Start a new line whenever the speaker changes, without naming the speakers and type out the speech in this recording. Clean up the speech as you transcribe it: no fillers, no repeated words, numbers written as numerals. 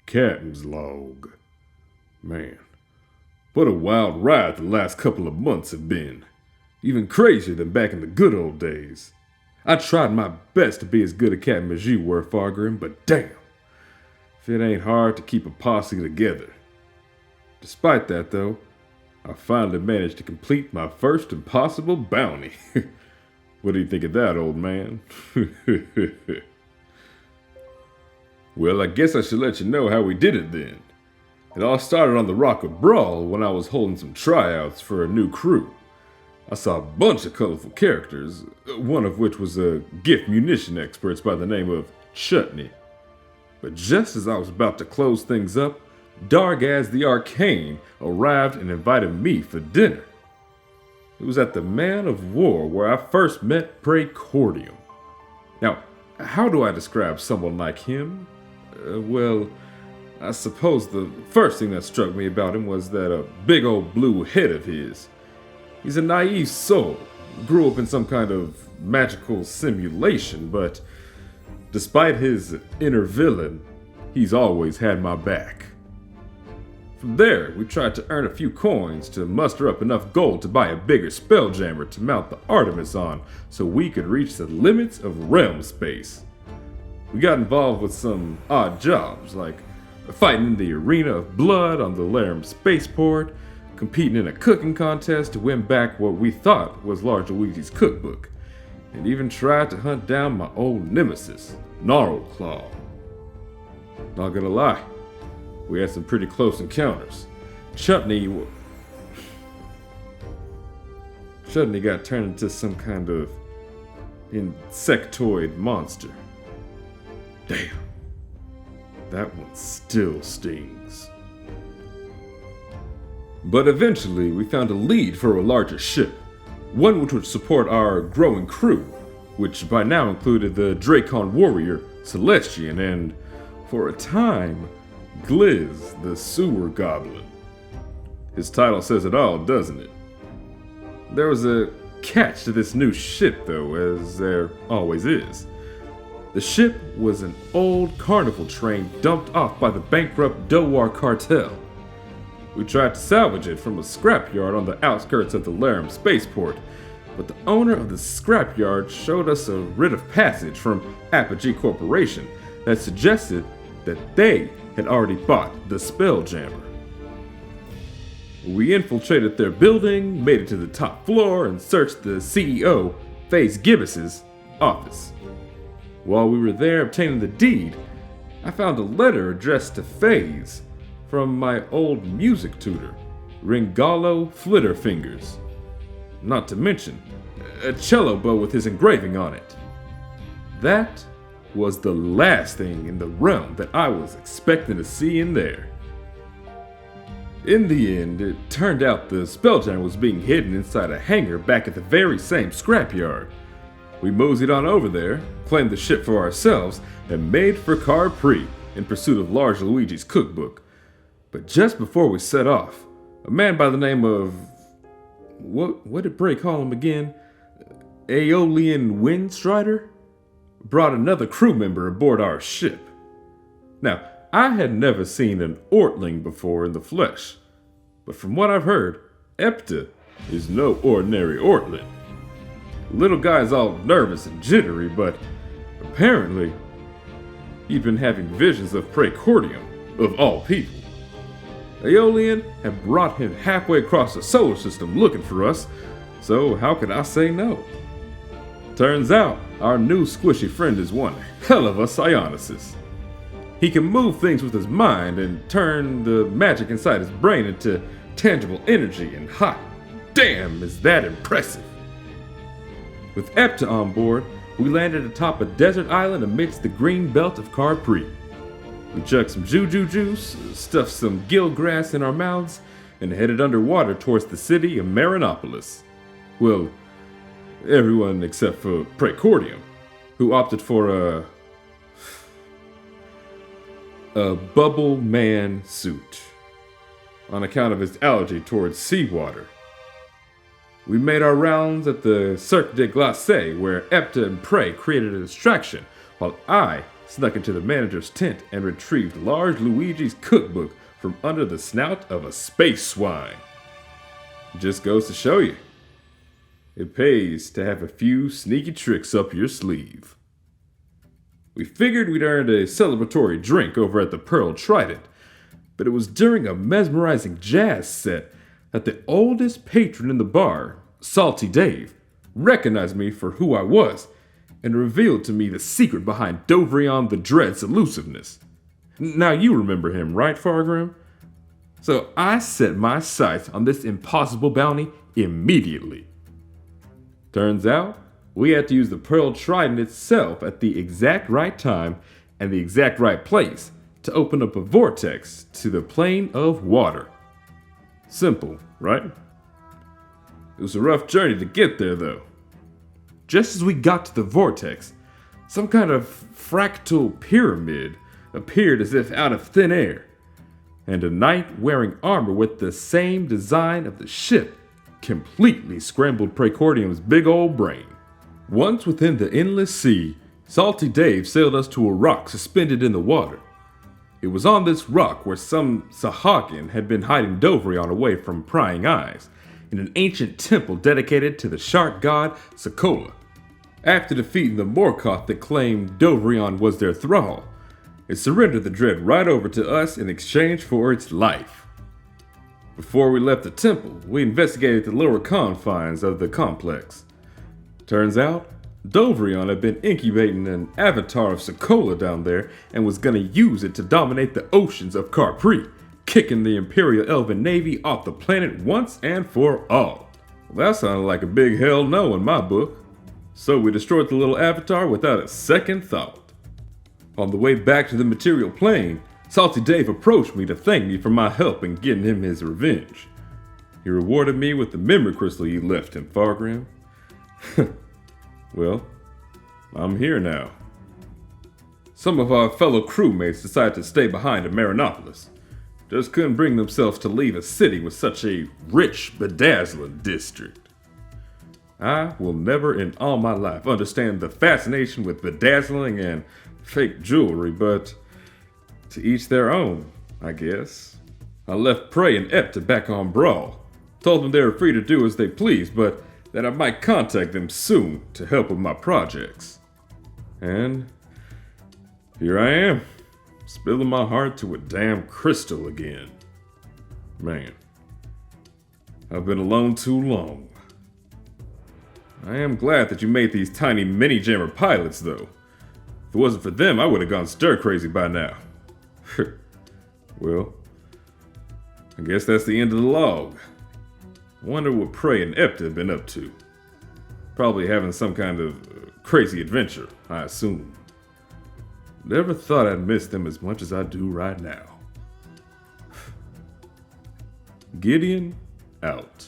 Captain's log. Man, what a wild ride the last couple of months have been. Even crazier than back in the good old days. I tried my best to be as good a captain as you were, Fargrim, but damn, if it ain't hard to keep a posse together. Despite that, though, I finally managed to complete my first impossible bounty. What do you think of that, old man? Well, I guess I should let you know how we did it then. It all started on the Rock of Brawl when I was holding some tryouts for a new crew. I saw a bunch of colorful characters, one of which was a gift munition expert by the name of Chutney. But just as I was about to close things up, Dargaz the Arcane arrived and invited me for dinner. It was at the Man of War where I first met Praecordium. Now, how do I describe someone like him? Well, I suppose the first thing that struck me about him was that big old blue head of his. He's a naive soul, grew up in some kind of magical simulation, but despite his inner villain, he's always had my back. From there, we tried to earn a few coins to muster up enough gold to buy a bigger spelljammer to mount the Artemis on so we could reach the limits of realm space. We got involved with some odd jobs, like fighting in the arena of blood on the Laram spaceport, competing in a cooking contest to win back what we thought was Large Luigi's cookbook, and even tried to hunt down my old nemesis, Gnarlclaw. Not gonna lie, we had some pretty close encounters. Chutney got turned into some kind of insectoid monster. Damn, that one still stings. But eventually, we found a lead for a larger ship, one which would support our growing crew, which by now included the Dracon warrior, Celestian, and, for a time, Gliz, the sewer goblin. His title says it all, doesn't it? There was a catch to this new ship, though, as there always is. The ship was an old carnival train dumped off by the bankrupt Dowar cartel. We tried to salvage it from a scrapyard on the outskirts of the Laram spaceport, but the owner of the scrapyard showed us a writ of passage from Apogee Corporation that suggested that they had already bought the Spelljammer. We infiltrated their building, made it to the top floor, and searched the CEO, Faze Gibbous' office. While we were there obtaining the deed, I found a letter addressed to Faze from my old music tutor, Ringalo Flitterfingers. Not to mention, a cello bow with his engraving on it. That was the last thing in the realm that I was expecting to see in there. In the end, it turned out the Spelljammer was being hidden inside a hangar back at the very same scrapyard. We moseyed on over there, claimed the ship for ourselves, and made for Carpree in pursuit of Large Luigi's cookbook. But just before we set off, a man by the name of... What did Bray call him again? Aeolian Windstrider? Brought another crew member aboard our ship. Now, I had never seen an Ortling before in the flesh, but from what I've heard, Epta is no ordinary Ortling. The little guy's all nervous and jittery, but apparently he'd been having visions of Praecordium, of all people. Aeolian had brought him halfway across the solar system looking for us, so how could I say no? Turns out, our new squishy friend is one hell of a psionicist. He can move things with his mind and turn the magic inside his brain into tangible energy, and hot damn is that impressive! With Epta on board, we landed atop a desert island amidst the green belt of Carpree. We chugged some juju juice, stuffed some gill grass in our mouths, and headed underwater towards the city of Marinopolis. Well, everyone except for Praecordium, who opted for a bubble man suit on account of his allergy towards seawater. We made our rounds at the Cirque de Glace, where Epta and Prey created a distraction, while I snuck into the manager's tent and retrieved large Luigi's cookbook from under the snout of a space swine. Just goes to show you, it pays to have a few sneaky tricks up your sleeve. We figured we'd earned a celebratory drink over at the Pearl Trident, but it was during a mesmerizing jazz set that the oldest patron in the bar, Salty Dave, recognized me for who I was and revealed to me the secret behind Dovrion the Dread's elusiveness. Now you remember him, right, Fargrim? So I set my sights on this impossible bounty immediately. Turns out, we had to use the Pearl Trident itself at the exact right time and the exact right place to open up a vortex to the plane of water. Simple, right? It was a rough journey to get there, though. Just as we got to the vortex, some kind of fractal pyramid appeared as if out of thin air, and a knight wearing armor with the same design of the ship completely scrambled Praecordium's big old brain. Once within the endless sea, Salty Dave sailed us to a rock suspended in the water. It was on this rock where some Sahagin had been hiding Dovrion away from prying eyes, in an ancient temple dedicated to the shark god Sokola. After defeating the Morkoth that claimed Dovrion was their thrall, it surrendered the dread right over to us in exchange for its life. Before we left the temple, we investigated the lower confines of the complex. Turns out, Dovrion had been incubating an avatar of Sokola down there and was gonna use it to dominate the oceans of Carpri, kicking the Imperial Elven Navy off the planet once and for all. Well, that sounded like a big hell no in my book. So we destroyed the little avatar without a second thought. On the way back to the material plane, Salty Dave approached me to thank me for my help in getting him his revenge. He rewarded me with the memory crystal you left him, Fargrim. Well, I'm here now. Some of our fellow crewmates decided to stay behind in Marinopolis. Just couldn't bring themselves to leave a city with such a rich, bedazzling district. I will never in all my life understand the fascination with bedazzling and fake jewelry, but to each their own, I guess. I left Prey and Epta back on Brawl. Told them they were free to do as they pleased, but that I might contact them soon to help with my projects. And here I am, spilling my heart to a damn crystal again. Man, I've been alone too long. I am glad that you made these tiny mini-jammer pilots, though. If it wasn't for them, I would have gone stir-crazy by now. Well, I guess that's the end of the log. I wonder what Prey and Epta have been up to. Probably having some kind of crazy adventure, I assume. Never thought I'd miss them as much as I do right now. Gideon, out.